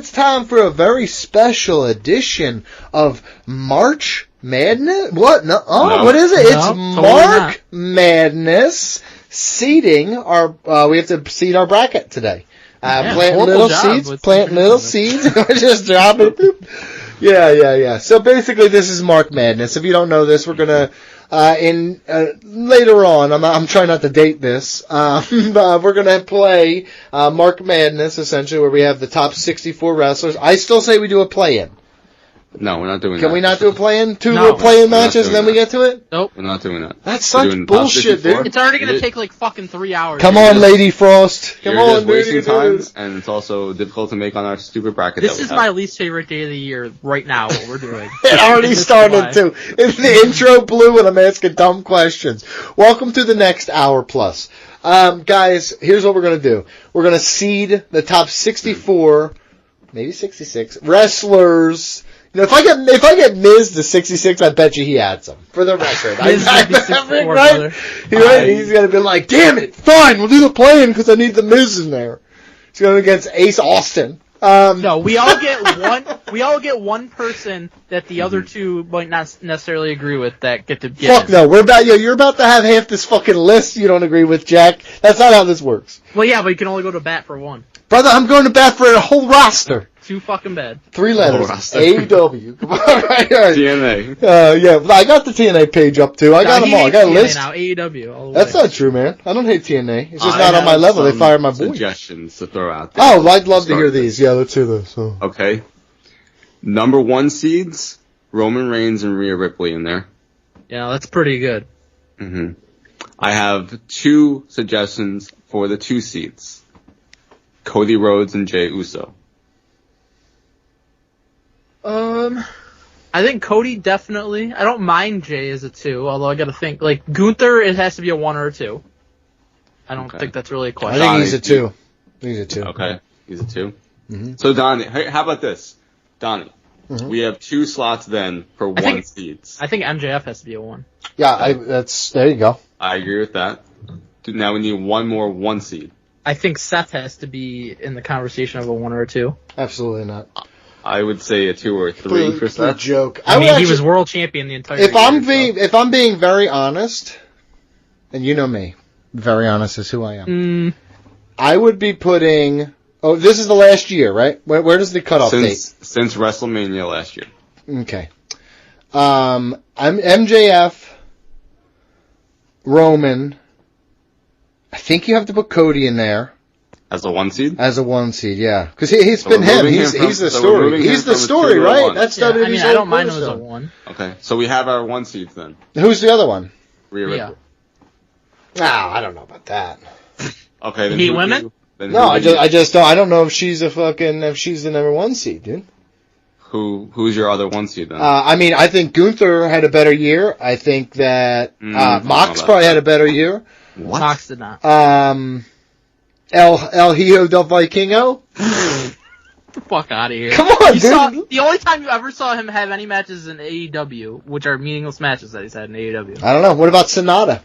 it's time for a very special edition of March Madness. What? No. Oh, no. What is it? It's totally Mark Madness seeding our. We have to seed our bracket today. Planting little seeds. Planting little seeds. Just drop it. Yeah. So basically, this is Mark Madness. If you don't know this, we're gonna. Later on, I'm trying not to date this, but we're gonna play, Mark Madness, essentially, where we have the top 64 wrestlers. I still say we do a play-in. No, we're not doing that. Can we not do a play-in? Two little play-in matches and then we get to it? Nope. We're not doing that. That's such bullshit, dude. It's already gonna take like fucking 3 hours. Come on, Lady Frost. Come on, dude. You're just wasting time, and it's also difficult to make on our stupid bracket. This is my least favorite day of the year right now, what we're doing. It already started, too. The intro blew and I'm asking dumb questions. Welcome to the next hour plus. Guys, here's what we're gonna do. We're gonna seed the top 64, maybe 66, wrestlers. You know, if I get Miz to 66, I bet you he adds them for the record. He's gonna be like, damn it, fine, we'll do the play-in because I need the Miz in there. He's going against Ace Austin. No, we all get one person that the other two might not necessarily agree with that get to get. Fuck no, you're about to have half this fucking list you don't agree with, Jack. That's not how this works. Well, yeah, but you can only go to bat for one. Brother, I'm going to bat for a whole roster. Too fucking bad. 3 letters. AEW. Come on, right. TNA. Yeah, I got the TNA page up too. I got them all. I got a list. Now, AEW. All the That's way. not true, man. I don't hate TNA. It's just not on my level. They fired my boy. Suggestions to throw out there. Oh, I'd love to hear these. Yeah, let's hear those. So. Okay. Number 1 seeds, Roman Reigns and Rhea Ripley in there. Yeah, that's pretty good. Mm-hmm. I have 2 suggestions for the 2 seeds. Cody Rhodes and Jey Uso. I think Cody definitely. I don't mind Jay as a 2, although I gotta think, like, Gunther, it has to be a 1 or a 2. I don't think that's really a question. I think he's a 2. He's a 2. Okay, he's a 2. Mm-hmm. So, Donnie, hey, how about this? Donnie, we have 2 slots then for 1 seeds. I think MJF has to be a 1. Yeah, there you go. I agree with that. Now we need 1 more 1 seed. I think Seth has to be in the conversation of a 1 or a 2. Absolutely not. I would say a 2 or a 3 for Seth. Joke. I mean, he was world champion the entire year. If I'm being very honest, and you know me, very honest is who I am. I would be putting. Oh, this is the last year, right? Where does the cutoff date? Since WrestleMania last year. Okay. I'm MJF, Roman. I think you have to put Cody in there. As a 1 seed? As a 1 seed, yeah. Because he's been him. He's the story. He's the story, right? That's WWE's. I mean, I don't mind him as a 1. Okay, so we have our 1 seeds then. Who's the other one? Rhea Ripley. I don't know about that. Okay, then hate women? No, I just don't. I don't know if she's the number 1 seed, dude. Who's your other 1 seed then? I mean, I think Gunther had a better year. I think that Mox probably had a better year. What? Mox did not. El Hijo del Vikingo? Get the fuck out of here. Come on, dude. The only time you ever saw him have any matches in AEW, which are meaningless matches that he's had in AEW. I don't know. What about Sonata?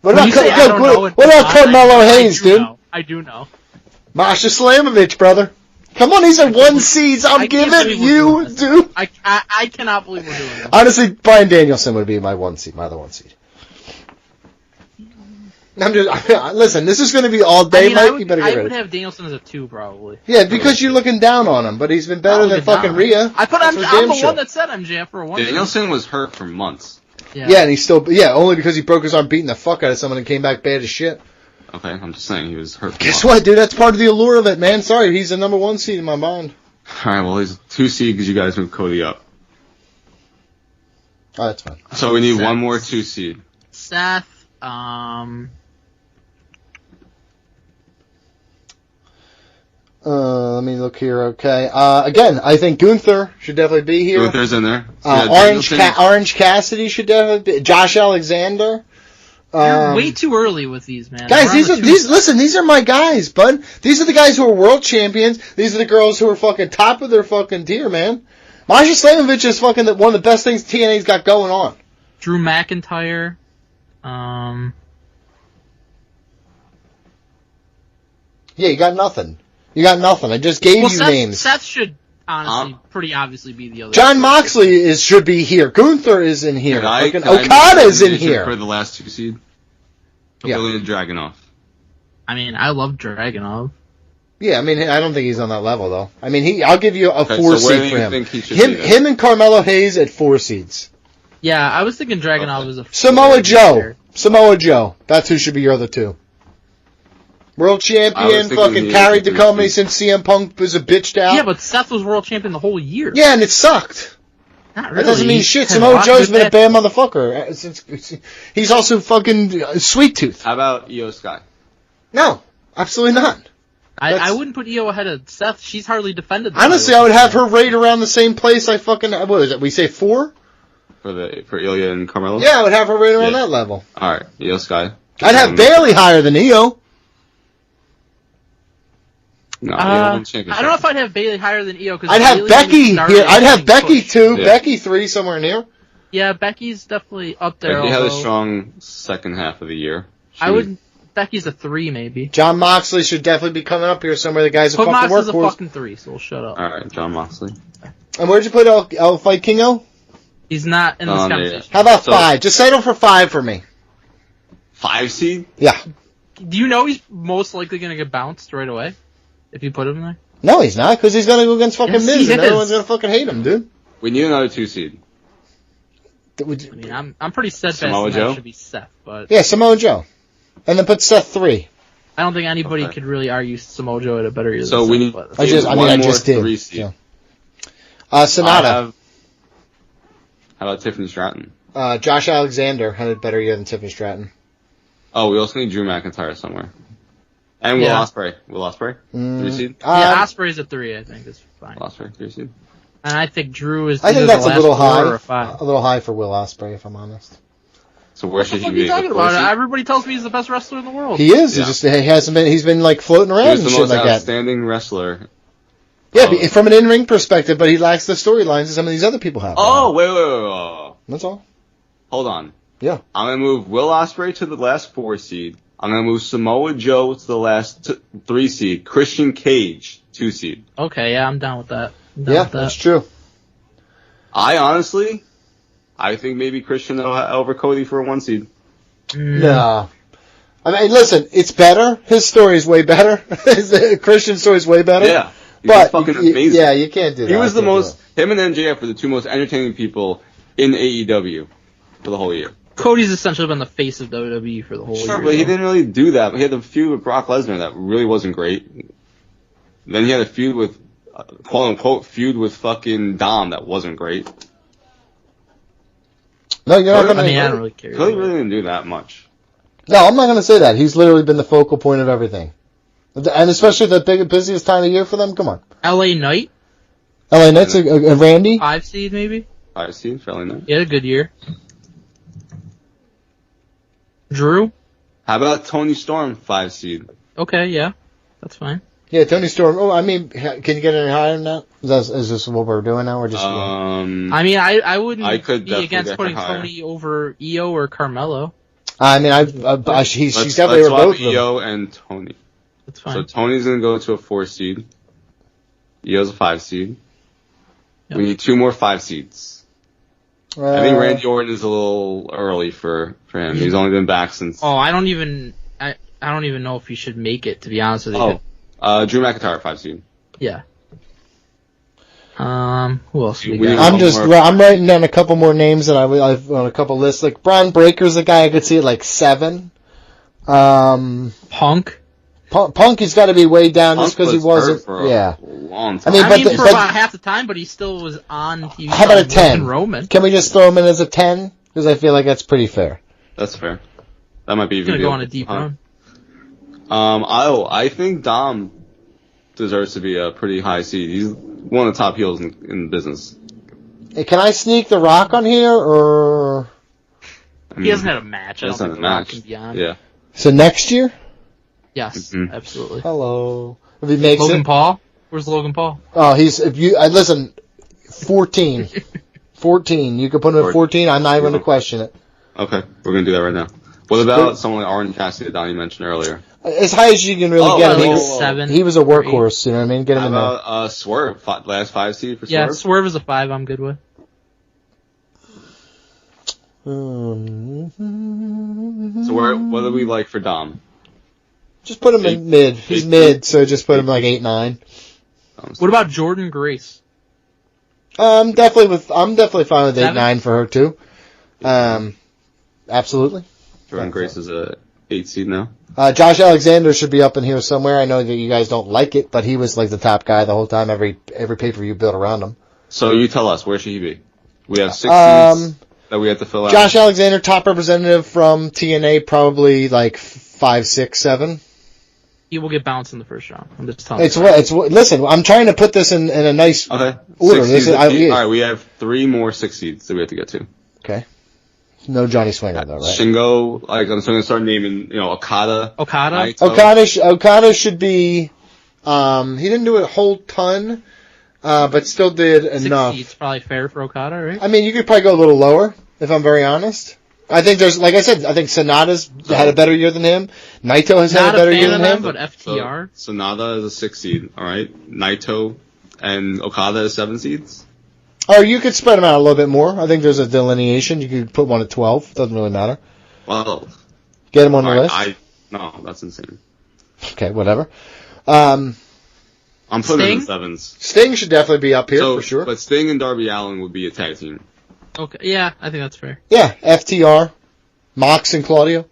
What about Carmelo Carmelo Hayes, dude? I do know. Masha Slamovich, brother. Come on, these are 1 seeds. I'm giving you, dude. I cannot believe we're doing this. Honestly, Bryan Danielson would be my 1 seed, my other 1 seed. Listen, this is going to be all day, Mike. You better get ready. I would have Danielson as a 2, probably. Yeah, because you're looking down on him, but he's been better than fucking Rhea. I'm the one that said MJF for a 1. Danielson was hurt for months. Yeah, and he's still, only because he broke his arm beating the fuck out of someone and came back bad as shit. Okay, I'm just saying he was hurt for months. Guess what, dude? That's part of the allure of it, man. Sorry, he's the number 1 seed in my mind. Alright, well, he's a 2 seed because you guys moved Cody up. Oh, that's fine. So we need 1 more 2 seed. Seth, let me look here, okay. Again, I think Gunther should definitely be here. Gunther's in there. Orange Cassidy should definitely be. Josh Alexander. You're way too early with these, man. Guys, these are my guys, bud. These are the guys who are world champions. These are the girls who are fucking top of their fucking tier, man. Masha Slamovich is fucking one of the best things TNA's got going on. Drew McIntyre. Yeah, you got nothing. You got nothing. I just gave you names. Seth should honestly pretty obviously be the other. John Moxley should be here. Gunther is in here. Okada is in here. For the last 2 seed. Yeah. Ilya Dragunov. I mean, I love Dragunov. Yeah, I mean, I don't think he's on that level though. I mean, I'll give you a 4 seed for him. Him and Carmelo Hayes at 4 seeds. Yeah, I was thinking Dragunov was a Samoa Joe. Samoa Joe. That's who should be your other 2. World champion, fucking carried the company since CM Punk was a bitched out. Yeah, but Seth was world champion the whole year. Yeah, and it sucked. Not really. That doesn't mean shit. Samoa Joe's been a bad motherfucker. He's also fucking sweet tooth. How about Io Sky? No, absolutely not. I wouldn't put Io ahead of Seth. She's hardly defended. Honestly, I would have her right around the same place. What is it? We say 4 for Ilya and Carmelo. Yeah, I would have her right around that level. All right, Io Sky. I'd have Bayley higher than Io. No, I don't know if I'd have Bayley higher than Io. I'd have Becky here. I'd have Becky 2, yeah. Becky 3, somewhere in here. Yeah, Becky's definitely up there. Becky had a strong second half of the year. Becky's a 3 maybe. John Moxley should definitely be coming up here somewhere. The guy's a fucking workhorse. Moxley's a fucking 3, so we'll shut up. All right, John Moxley. And where'd you put El Fight Kingo? He's not in this conversation. How about 5? Just settle for 5 for me. 5 seed? Yeah. Do you know he's most likely going to get bounced right away? If you put him there? No, he's not, because he's going to go against fucking Miz, and everyone's going to fucking hate him, dude. We need another 2 seed. I mean, I'm pretty steadfast that should be Seth, but... Yeah, Samoa Joe. And then put Seth 3. I don't think anybody could really argue Samoa Joe at a better year so than we Seth. I just did. 3 seed. Yeah. Sonata. How about Tiffany Stratton? Josh Alexander had a better year than Tiffany Stratton. Oh, we also need Drew McIntyre somewhere. And Will Ospreay. Will Ospreay? 3 seed? Yeah, Ospreay's a 3, I think. Is fine. Ospreay, 3 seed. And I think Drew is I think that's a little high. Or a 5. A little high for Will Ospreay, if I'm honest. So where should he be? What are you talking about? Everybody tells me he's the best wrestler in the world. He is. Yeah. He hasn't been. He's been like floating around and shit like that. He's the most outstanding wrestler. Yeah, from an in-ring perspective, but he lacks the storylines that some of these other people have. Oh, wait. That's all. Hold on. Yeah. I'm gonna move Will Ospreay to the last 4 seed. I'm gonna move Samoa Joe to the last 3 seed. Christian Cage 2 seed. Okay, yeah, I'm down with that. That's true. I think maybe Christian over Cody for a 1 seed. No. I mean, listen, it's better. His story is way better. Christian's story is way better. Yeah. But fucking amazing. Yeah, you can't do that. He was him and MJF were the 2 most entertaining people in AEW for the whole year. Cody's essentially been the face of WWE for the whole year. Sure, but he didn't really do that. He had the feud with Brock Lesnar that really wasn't great. Then he had a feud with, quote unquote, feud with fucking Dom that wasn't great. No, you're not going to... I don't really care. Cody really didn't do that much. No, I'm not going to say that. He's literally been the focal point of everything. And especially the busiest time of year for them. Come on. LA Knight? LA Knight's a Randy? 5 seed, maybe? 5 seed for LA Knight. He had a good year. Drew? How about Tony Storm, 5 seed? Okay, yeah. That's fine. Yeah, Tony Storm. Oh, I mean, can you get any higher than that? Is this what we're doing now? We're just. I mean, I wouldn't be against putting Tony over Io or Carmelo. I mean, she's definitely over both of them. Io and Tony. That's fine. So Tony's gonna go to a 4 seed. Io's a 5 seed. Yep. We need 2 more 5 seeds. I think Randy Orton is a little early for him. He's only been back since. Oh, I don't even know if he should make it. To be honest with you. Drew McIntyre 5 seed. Yeah. Who else? I'm writing down a couple more names that I've on a couple lists. Like Braun Breaker's a guy I could see at like 7. Punk. Punk has got to be way down just because he wasn't. For a long time. I mean, for about half the time, but he still was on TV. How about a 10? Roman. Can we just throw him in as a 10? Because I feel like that's pretty fair. That's fair. That might be even. He's gonna go on a deep run. I think Dom deserves to be a pretty high seed. He's one of the top heels in the business. Hey, can I sneak The Rock on here, or? He hasn't had a match. I don't think The Rock can be on. Yeah. So next year? Yes, absolutely. Hello. If he makes Logan Paul? Where's Logan Paul? Oh, listen, 14. 14. You can put him at 14. I'm not even going to question it. Okay, we're going to do that right now. What about someone like Orange Cassidy that Donnie mentioned earlier? As high as you can really get him. He was a workhorse, you know what I mean? Get him in there. How about Swerve? Last 5 seed for Swerve? Yeah, Swerve is a 5 I'm good with. So what do we like for Dom? Just put him in mid. He's mid, so just put him like 8-9. What about Jordan Grace? I'm definitely fine with 8-9 for her too. Absolutely. Jordan Grace is a 8 seed now. Josh Alexander should be up in here somewhere. I know that you guys don't like it, but he was like the top guy the whole time. Every pay-per-view built around him. So you tell us, where should he be? We have 6 seeds that we have to fill out. Josh Alexander, top representative from TNA, probably like 5, 6, 7. He will get bounced in the first round. I'm just telling you. Listen, I'm trying to put this in a nice order. Alright, we have 3 more 6 seeds that we have to get to. Okay. No Johnny Swinger though, right? Shingo, I'm going to start naming, Okada. Okada should be, he didn't do a whole ton, but still did enough. 6 seeds probably fair for Okada, right? I mean, you could probably go a little lower, if I'm very honest. I think I think Sonata's had a better year than him. Naito has had a better year than him. But FTR. So, Sonata is a 6 seed, alright? Naito and Okada is 7 seeds? Or you could spread them out a little bit more. I think there's a delineation. You could put one at 12. Doesn't really matter. Well. Get him on the list? No, that's insane. Okay, whatever. I'm putting him in 7s. Sting should definitely be up here for sure. But Sting and Darby Allin would be a tag team. Okay, yeah, I think that's fair. Yeah, FTR, Mox and Claudio.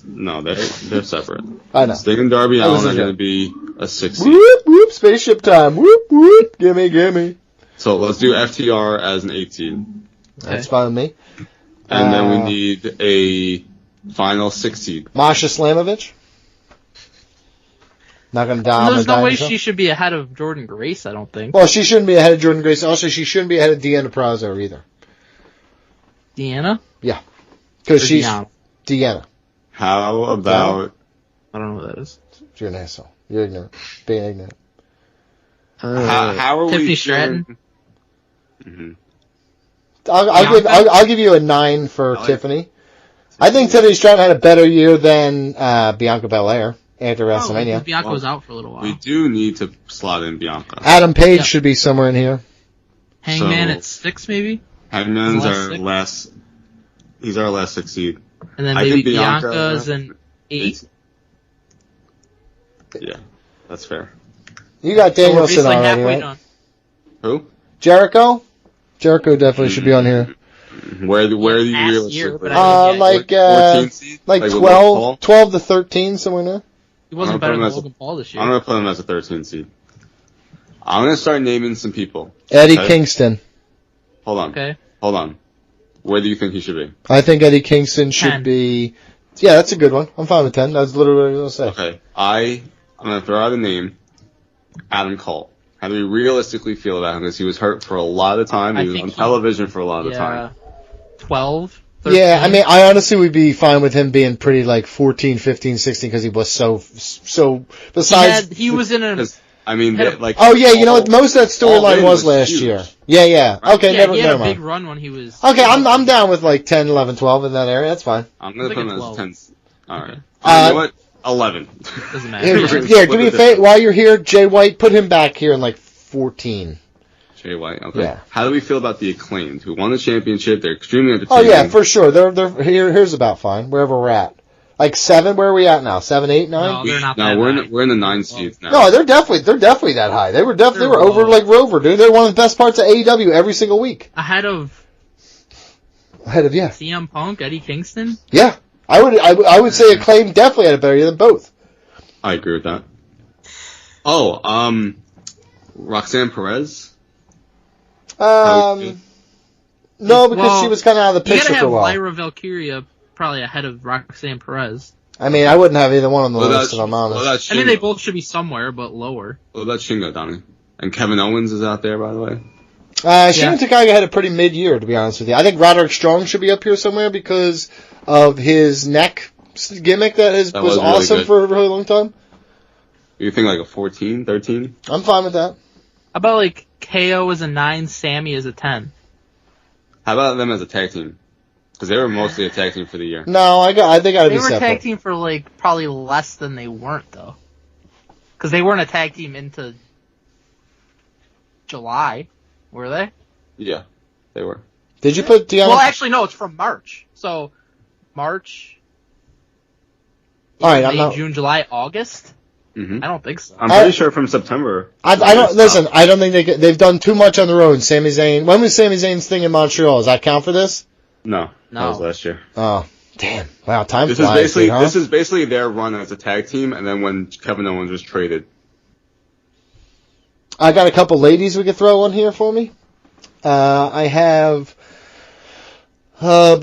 No, they're separate. I know. Sting and Darby Allin are going to be a 6 seed. Whoop, whoop, spaceship time. Whoop, whoop, gimme. So let's do FTR as an 8 seed. That's fine with me. And then we need a final 6 seed. Masha Slamovich. Not going to die. There's no way she should be ahead of Jordan Grace, I don't think. Well, she shouldn't be ahead of Jordan Grace. Also, she shouldn't be ahead of Deanna Prazo either. Deanna? Yeah. Because she's Deanna. How about... I don't know who that is. You're an asshole. You're ignorant. Being ignorant. How are Tiffany we Stratton? Mm-hmm. I'll give you a 9 for Tiffany. I think Tiffany Stratton had a better year than Bianca Belair after WrestleMania. Bianca was out for a little while. We do need to slot in Bianca. Adam Page should be somewhere in here. Hangman at 6, maybe? Hangman's our last... He's our last 6 seed. And then maybe Bianca's an 8? Yeah, that's fair. You got Danielson already, right? Done. Who? Jericho? Jericho definitely should be on here. Where are you realistically? Like 14 seed? Like 12 to 13, somewhere in there. He wasn't better than Logan Paul this year. I'm going to put him as a 13 seed. I'm going to start naming some people. Eddie Kingston. Hold on. Okay. Hold on. Where do you think he should be? I think Eddie Kingston should be... Yeah, that's a good one. I'm fine with 10. That's literally what I was going to say. Okay. I'm going to throw out a name. Adam Cole. How do we realistically feel about him? Because he was hurt for a lot of time. He was on television for a lot of time. 12, 13. Yeah, I mean, I honestly would be fine with him being pretty like 14, 15, 16 because he was so besides... He was in a... I mean, oh yeah, you know what? Most of that storyline was last year. Yeah. Okay, never mind. He had a mind. big run when he was... Okay, I'm down with like 10, 11, 12 in that area. That's fine. I'm going to put him as 10. Alright. Okay. You know what? 11. Doesn't matter. Here, give me a favor. While you're here, Jay White, put him back here in like 14. Jay White, okay. Yeah. How do we feel about the Acclaimed, who won the championship? They're extremely entertaining. Oh yeah, for sure. They're here's about fine, wherever we're at. Like 7, where are we at now? 7, 8, 9? No, they're not we're in the 9 seeds now. No, they're definitely that high. They were over like Rover, dude. They're one of the best parts of AEW every single week. Ahead of CM Punk, Eddie Kingston? Yeah. I would say Acclaim definitely had a better year than both. I agree with that. Oh, Roxanne Perez? No, because she was kind of out of the picture for a while. You gotta have Lyra Valkyria probably ahead of Roxanne Perez. I mean, I wouldn't have either one on the list, if I'm honest. I mean, they both should be somewhere, but lower. What about Shingo, Donnie? And Kevin Owens is out there, by the way. Shingo Takagi had a pretty mid-year, to be honest with you. I think Roderick Strong should be up here somewhere because of his neck gimmick that was awesome really for a really long time. You think like a 14, 13? I'm fine with that. How about like KO as a 9, Sammy as a 10? How about them as a tag team? Because they were mostly a tag team for the year. No, I think I'd be separate. They were a tag team for, like, probably less than they weren't, though. Because they weren't a tag team into July, were they? Yeah, they were. Did you put Deanna? Well, actually, no, it's from March. So, March, all right, May, June, July, August? Mm-hmm. I don't think so. I'm pretty sure from September. I don't listen. I don't think they've done too much on the road. Sami Zayn. When was Sami Zayn's thing in Montreal? Does that count for this? No, that was last year. Oh, damn! Wow, time this flies. This is basically their run as a tag team, and then when Kevin Owens was traded. I got a couple ladies we could throw on here for me. I have Willow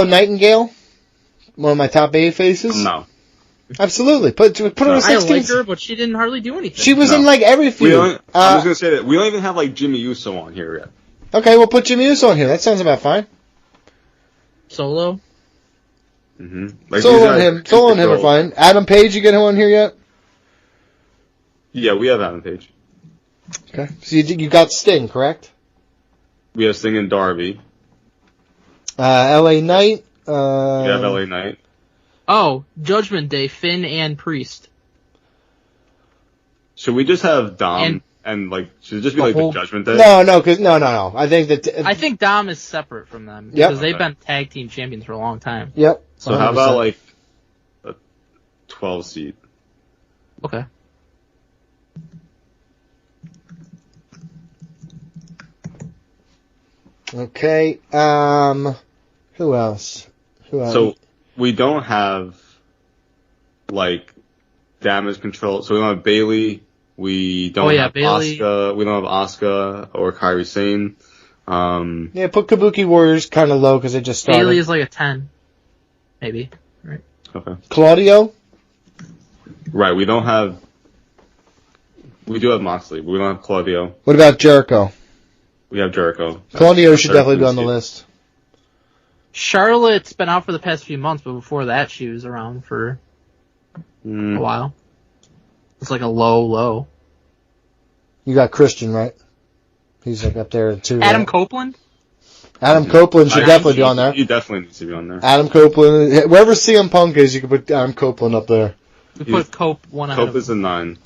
Nightingale, one of my top 8 faces. No. Absolutely. Put her in 16. I like her, but she didn't hardly do anything. She was in like every feud. I was going to say that. We don't even have like Jimmy Uso on here yet. Okay, we'll put Jimmy Uso on here. That sounds about fine. Solo? Mm-hmm. Solo and him are fine. Adam Page, you get him on here yet? Yeah, we have Adam Page. Okay. So you got Sting, correct? We have Sting and Darby. LA Knight. We have LA Knight. Oh, Judgment Day, Finn and Priest. Should we just have Dom and like should it just be like the Judgment Day? No, I think that I think Dom is separate from them because they've been tag team champions for a long time. Yep. So 100%. How about like a 12 seed? Okay. Okay. Who else? So we don't have like damage control. So we don't have Bayley. We don't have Asuka. We don't have Asuka or Kairi Sane. Yeah, put Kabuki Warriors kind of low because they just started. Bayley is like a 10, maybe. Right. Okay. Claudio. Right. We don't have. We do have Moxley, but we don't have Claudio. What about Jericho? We have Jericho. Claudio should definitely be on the list. Charlotte's been out for the past few months, but before that she was around for a while. It's like a low. You got Christian, right? He's like up there too. Adam right? Copeland? Adam Copeland should definitely be on there. He definitely needs to be on there. Adam Copeland. Wherever CM Punk is, you can put Adam Copeland up there. We put Cope one ahead. Cope is a 9.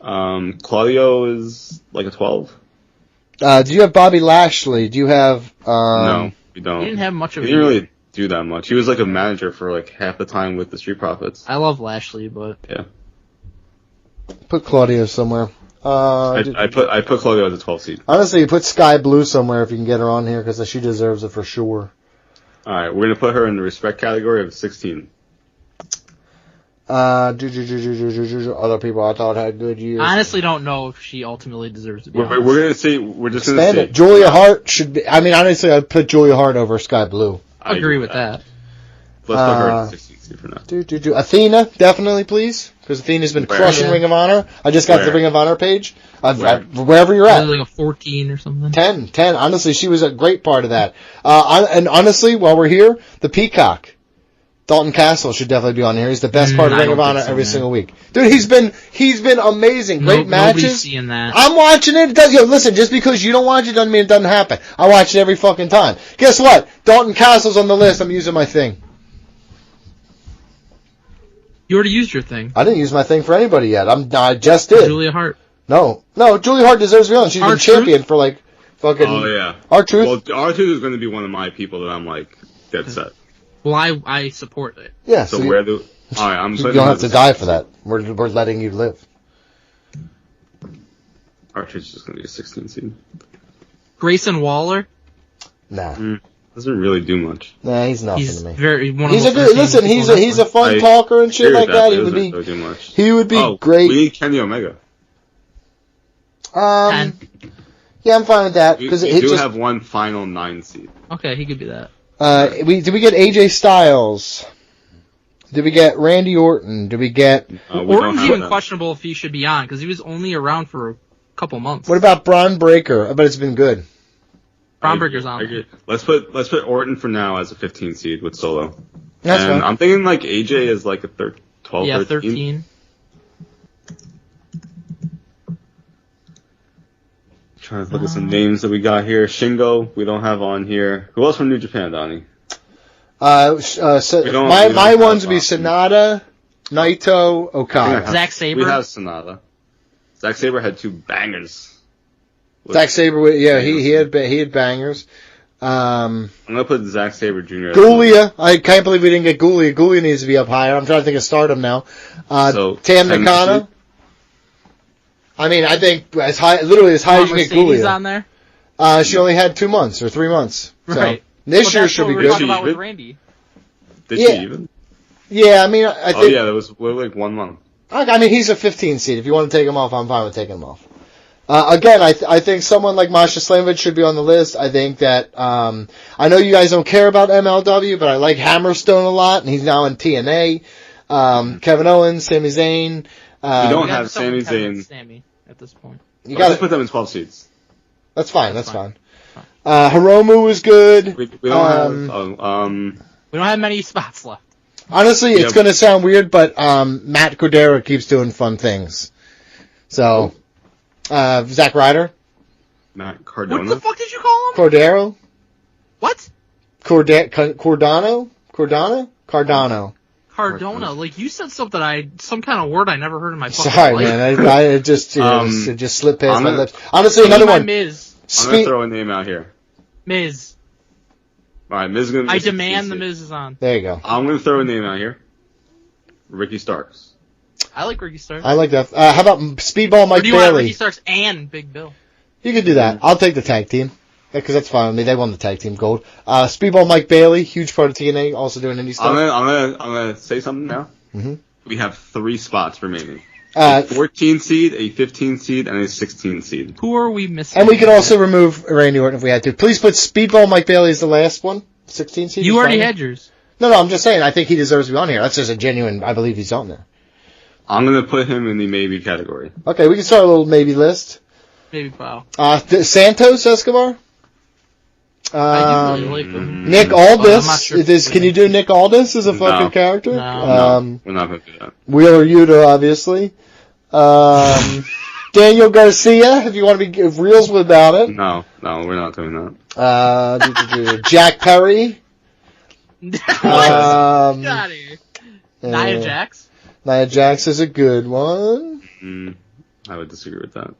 Claudio is like a 12. Do you have Bobby Lashley? Do you have... No, we don't. He didn't have much of He didn't really do that much. He was like a manager for like half the time with the Street Profits. I love Lashley, but... Yeah. Put Claudio somewhere. I put Claudio as a 12 seed. Honestly, you put Sky Blue somewhere if you can get her on here, because she deserves it for sure. Alright, we're going to put her in the respect category of 16. Other people I thought had good years. I honestly don't know if she ultimately deserves to be We're going to see. We're just going to see. Julia Hart should be... I mean, honestly, I'd put Julia Hart over Sky Blue. I agree with that. Let's put her at 16 seed for now. Athena, definitely, please. Because Athena's been crushing Ring of Honor. I just got the Ring of Honor page. Wherever you're at. Like a 14 or something. 10. Honestly, she was a great part of that. And honestly, while we're here, the Peacock. Dalton Castle should definitely be on here. He's the best part of Ring of Honor every single week. Dude, he's been amazing. Great matches. Nobody's seeing that. I'm watching it. Listen, just because you don't watch it doesn't mean it doesn't happen. I watch it every fucking time. Guess what? Dalton Castle's on the list. I'm using my thing. You already used your thing. I didn't use my thing for anybody yet. I just did. Julia Hart. No, Julia Hart deserves to be on. She's been champion for like fucking. Oh yeah. R-Truth. Well, R-Truth is going to be one of my people that I'm like dead set. Well, I support it. Yeah. So where do? All right, I'm. You don't have to die for that. We're letting you live. R-Truth is just going to be a 16 seed. Grayson Waller. Nah. Doesn't really do much. Nah, he's nothing He's to me. He's a good. Listen, he's a fun talker and shit like that. He would be great. We need Kenny Omega. 10. Yeah, I'm fine with that because we do have one final 9 seed. Okay, he could be that. Did we get AJ Styles? Did we get Randy Orton? Did we get... Orton's even questionable if he should be on, because he was only around for a couple months. What about Braun Breaker? I bet it's been good. Braun Breaker's on. Let's put Orton for now as a 15 seed with Solo. That's fine. I'm thinking like AJ is like a 12, yeah, 13. Trying to look at some names that we got here. Shingo, we don't have on here. Who else from New Japan, Donnie? My ones would be Sonata, Naito, Okada. Zack Sabre. We have Sonata. Zack Sabre had 2 bangers. Zack Sabre, yeah, he had bangers. I'm gonna put Zack Sabre Jr. Gulia. I can't believe we didn't get Gulia. Gulia needs to be up higher. I'm trying to think of Stardom now. Tam Nakano. I mean, I think literally as high as you get Gulia. On there? She only had 2 months or 3 months. So right. This year should be good. Talking about with Randy. Did she even? Yeah, I mean, I think. Oh yeah, that was like 1 month. I mean, he's a 15 seed. If you want to take him off, I'm fine with taking him off. Again, I think someone like Masha Slamovich should be on the list. I think that, I know you guys don't care about MLW, but I like Hammerstone a lot, and he's now in TNA. Kevin Owens, Sami Zayn. We don't have Sami Zayn. Sammy at this point. You gotta put them in 12 seeds. That's fine. Hiromu is good. We don't have many spots left. Honestly, it's going to sound weird, but Matt Cordero keeps doing fun things. So, Zack Ryder. Matt Cardona. What the fuck did you call him? Cordero. What? Cardano. Cardona. Like, you said something some kind of word I never heard in my fucking Sorry, life. man. It just slipped past my lips. Honestly, another one. Miz. I'm going to throw a name out here. Miz. Alright, Miz is going to I demand the Miz is on. There you go. I'm going to throw a name out here. Ricky Starks. I like Ricky Starks. I like that. How about Speedball Mike or do you Bailey? want Ricky Starks and Big Bill? You can do that. I'll take the tag team. Because that's fine with me. They won the tag team gold. Speedball Mike Bailey, huge part of TNA, also doing indie stuff. I'm gonna say something now. Mm-hmm. We have 3 spots remaining. A 14 seed, a 15 seed, and a 16 seed. Who are we missing? And we could also remove Randy Orton if we had to. Please put Speedball Mike Bailey as the last one. 16 seed. You already had yours. No, I'm just saying. I think he deserves to be on here. That's just a genuine. I believe he's on there. I'm gonna put him in the maybe category. Okay, we can start a little maybe list. Maybe pile. Santos Escobar. I do really like him. Nick Aldis. Can you do Nick Aldis as a fucking character? No, we're not gonna do that. Wheeler Yuta, obviously. Daniel Garcia, if you want to be reals about it. No, we're not doing that. Jack Perry. Get out of here. Nia Jax. Nia Jax is a good one. I would disagree with that.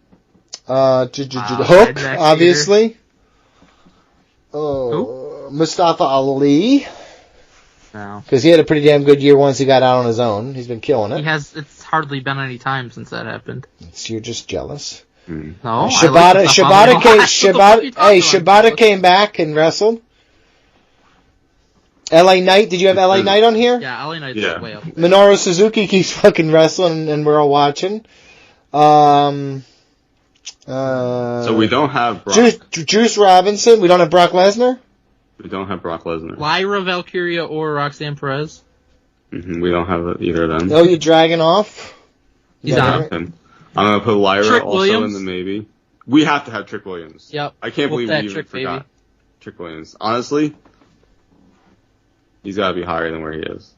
Hook, obviously. Oh, Mustafa Ali. No. Because he had a pretty damn good year once he got out on his own. He's been killing it. It's hardly been any time since that happened. You're just jealous. No. Shibata came back and wrestled. LA Knight, did you have LA Knight on here? Yeah, LA Knight's way up. Minoru Suzuki keeps fucking wrestling and we're all watching. So we don't have Brock. Juice Robinson. We don't have Brock Lesnar. We don't have Brock Lesnar. Lyra Valkyria or Roxanne Perez. We don't have either of them. Oh, you're dragging off? He's on him. I'm going to put Lyra Trick also Williams. in the maybe. We have to have Trick Williams. Yep. I can't believe we even forgot Trick Williams. Honestly, he's got to be higher than where he is.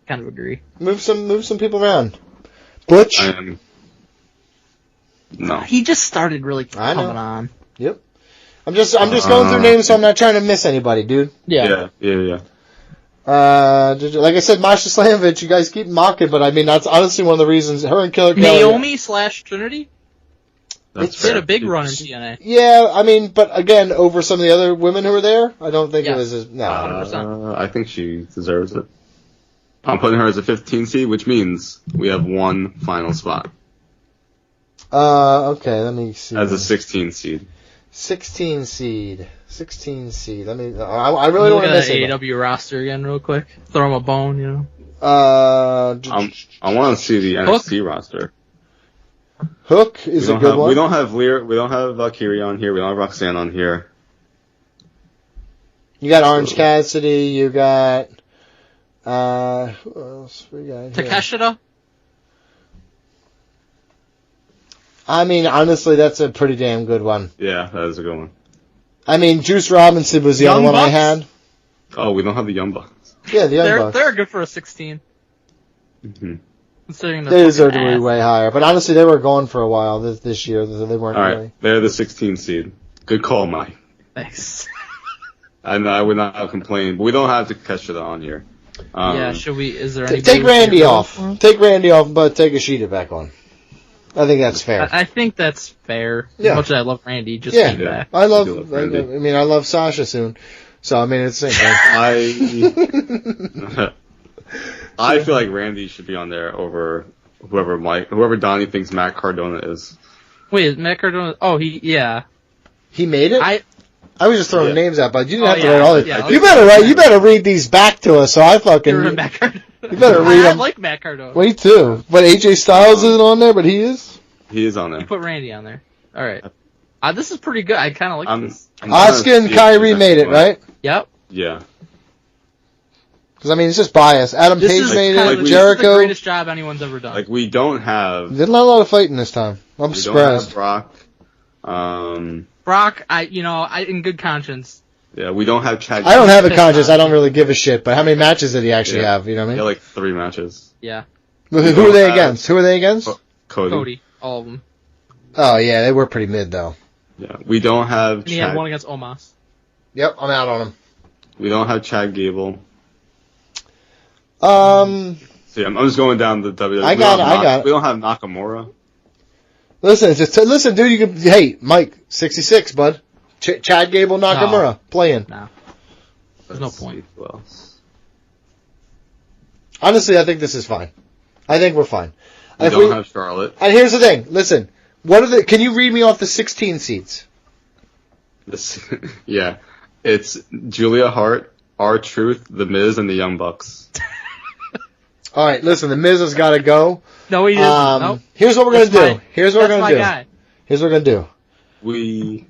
Kind of agree. Move some people around. Butch? No. He just started really coming on. Yep. I'm just going through names, so I'm not trying to miss anybody, dude. Yeah. Like I said, Masha Slamovich, you guys keep mocking, but I mean, that's honestly one of the reasons her and Killer Kelly. Naomi / Trinity? It's been a big run in TNA. Yeah, I mean, but again, over some of the other women who were there, I don't think it was no. 100%. I think she deserves it. I'm putting her as a 15 seed, which means we have one final spot. Okay, let me see. As a 16 seed. 16 seed. Let me. I really don't want to miss it. Look at the AEW roster again, real quick. Throw him a bone, you know. I want to see the NXT roster. Hook is a good one. We don't have Valkyrie on here. We don't have Roxanne on here. You got Orange Cassidy. You got. Who else we got here? Takeshita. I mean, honestly, that's a pretty damn good one. Yeah, that is a good one. I mean, Juice Robinson was the other one I had. Oh, we don't have the Young Bucks. Yeah, the Young Bucks. They're good for a 16. Considering they deserve to be way higher. But honestly, they were gone for a while this year. They weren't. All right, really. they're the 16 seed. Good call, Mike. Thanks. And I would not complain, but we don't have to catch it on here. Should we? Is there any? Take Randy off. Take Randy off, but take Ishida back on. I think that's fair. I think that's fair. Yeah. As much as I love Randy, just back. I love Sasha soon. So I mean, it's the same thing. I feel like Randy should be on there over whoever Donnie thinks Matt Cardona is. Wait, Matt Cardona? Oh, he made it. I was just throwing names out, but you didn't have to write all this. Yeah, you better read these back to us, so I fucking. You better read them. I like Matt Cardona. Me too. But AJ Styles isn't on there, but he is. He is on there. You put Randy on there. All right. This is pretty good. I kind of like this. Asuka and Kyrie made it, right? Yep. Yeah. Because I mean, it's just bias. Adam Page made it. This Jericho. is the greatest job anyone's ever done. Like we don't have. There's not a lot of fighting this time. I'm surprised. We don't have Brock. Brock, in good conscience. Yeah, we don't have Chad. I don't have a conscience. I don't really give a shit. But how many matches did he actually have? You know what I mean? Yeah, like 3 matches. Yeah. Who are they against? Who are they against? Cody. All of them. Oh yeah, they were pretty mid though. Yeah, we don't have. And he had one against Omos. Yep, I'm out on him. We don't have Chad Gable. So yeah, I'm just going down the WWE. I got it. We don't have Nakamura. Listen, dude. Hey, Mike, 66, bud. Chad Gable, Nakamura, playing. No, there's no point. Who else? Honestly, I think this is fine. I think we're fine. We don't have Charlotte. And here's the thing. Listen, can you read me off the 16 seats? Yeah, it's Julia Hart, R-Truth, The Miz, and the Young Bucks. All right, listen, The Miz has got to go. No, he doesn't. Nope. Here's what we're going to do. Here's what we're going to do.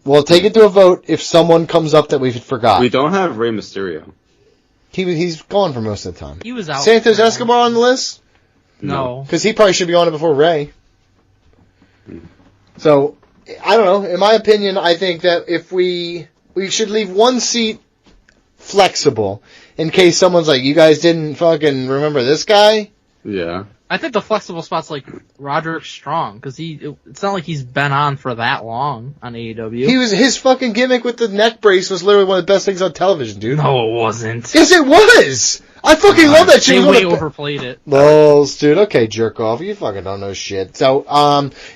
We'll take it to a vote if someone comes up that we forgot. We don't have Rey Mysterio. He's gone for most of the time. He was out. Santos Escobar on the list? No. Because he probably should be on it before Rey. So, I don't know. In my opinion, I think that if we should leave one seat flexible in case someone's like, you guys didn't fucking remember this guy? Yeah. I think the flexible spot's like Roderick Strong, because it's not like he's been on for that long on AEW. His fucking gimmick with the neck brace was literally one of the best things on television, dude. No, it wasn't. Yes, it was! I fucking love that shit. They way overplayed it. Balls, dude. Okay, jerk off. You fucking don't know shit. So,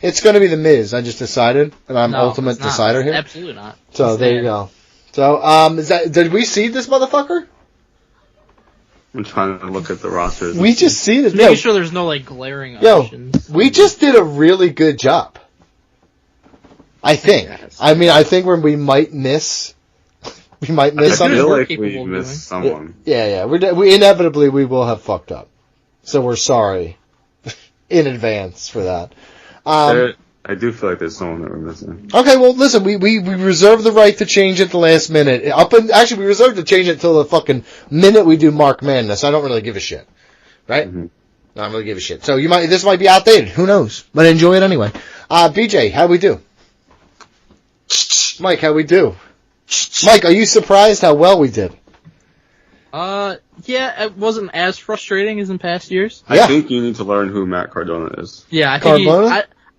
it's gonna be The Miz. I just decided, and I'm ultimate decider here. Absolutely not. So, there you go. So, did we see this motherfucker? I'm trying to look at the rosters. We just see this. Making sure there's no, like, glaring options. We just did a really good job. I think. I mean, I think we might miss. We might miss something. I feel like we missed someone. Yeah. We inevitably we will have fucked up. So we're sorry in advance for that. I do feel like there's someone that we're missing. Okay, well, listen, we reserve the right to change it at the last minute. Actually, we reserve to change it until the fucking minute we do Mark Madness. I don't really give a shit. Right? Mm-hmm. I don't really give a shit. So this might be outdated. Who knows? But enjoy it anyway. BJ, how we do? Mike, how we do? Mike, are you surprised how well we did? Yeah, it wasn't as frustrating as in past years. I think you need to learn who Matt Cardona is. Yeah,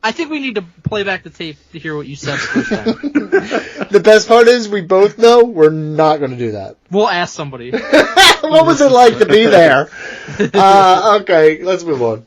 I think we need to play back the tape to hear what you said the first time. The best part is we both know we're not going to do that. We'll ask somebody. What was it like to be there? Okay, let's move on.